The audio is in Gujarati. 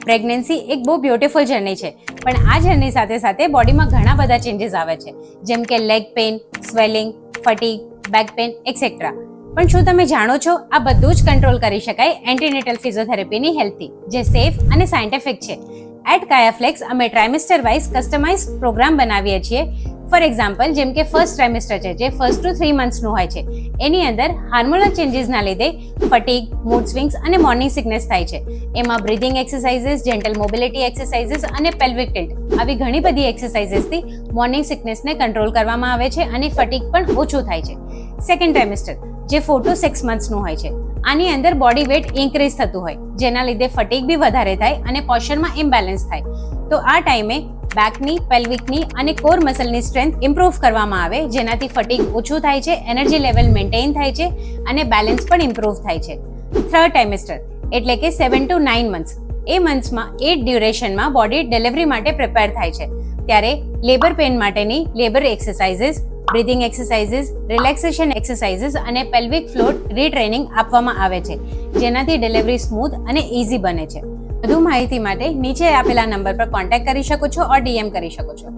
પ્રેગ્નન્સી એક બહુ બ્યુટીફુલ જર્ની છે, પણ આ જર્ની સાથે સાથે બોડીમાં ઘણા બધા ચેન્જીસ આવે છે, જેમ કે leg pain, swelling, fatigue, back pain etcetera. પણ શું તમે જાણો છો આ બધું જ કંટ્રોલ કરી શકાય એન્ટીનેટલ ફિઝિયોથેરાપીની હેલ્પથી, જે સેફ અને સાયન્ટિફિક છે. એટ કાયાફ્લેક્સ અમે ટ્રાઇમેસ્ટર વાઇઝ કસ્ટમાઇઝ પ્રોગ્રામ બનાવીએ છીએ. ફોર એક્ઝામ્પલ, જેમ કે ફર્સ્ટ ટ્રાઇમેસ્ટર છે, જે 1 to 3 મંથ્સનું હોય છે, એની અંદર હાર્મોનલ ચેન્જીસના લીધે ફટીગ, મૂડ સ્વિંગ્સ અને મોર્નિંગ સિકનેસ થાય છે. એમાં breathing exercises, gentle mobility exercises અને પેલ્વિક ટિલ્ટ આવી ઘણી બધી એક્સરસાઇઝીસથી મોર્નિંગ સિકનેસને કંટ્રોલ કરવામાં આવે છે અને ફટીગ પણ ઓછું થાય છે. સેકન્ડ ટ્રાઇમેસ્ટર જે 4 to 6 મંથ્સનું હોય છે, આની અંદર બોડી વેટ ઇન્ક્રીઝ થતું હોય, જેના લીધે ફટીગ બી વધારે થાય અને પોસ્ચરમાં ઇમ્બેલેન્સ થાય. તો આ ટાઈમે બેકની, પેલ્વિકની અને કોર મસલની સ્ટ્રેન્થ ઇમ્પ્રૂવ કરવામાં આવે, જેનાથી ફટીગ ઓછું થાય છે, એનર્જી લેવલ મેન્ટેન થાય છે અને બેલેન્સ પણ ઇમ્પ્રૂવ થાય છે. થર્ડ ટ્રાઇમેસ્ટર એટલે કે 7 to 9 મંથ્સ, એ મંથ્સમાં એ ડ્યુરેશનમાં બોડી ડિલિવરી માટે પ્રિપેર થાય છે. ત્યારે લેબર પેઇન માટેની labour exercises, breathing exercises, relaxation exercises અને પેલ્વિક ફ્લોર રીટ્રેનિંગ આપવામાં આવે છે, જેનાથી ડિલિવરી સ્મૂથ અને ઇઝી બને છે. વધુ માહિતી માટે નીચે આપેલા નંબર પર કોન્ટેક્ટ કરી શકો છો ઓર DM કરી શકો છો.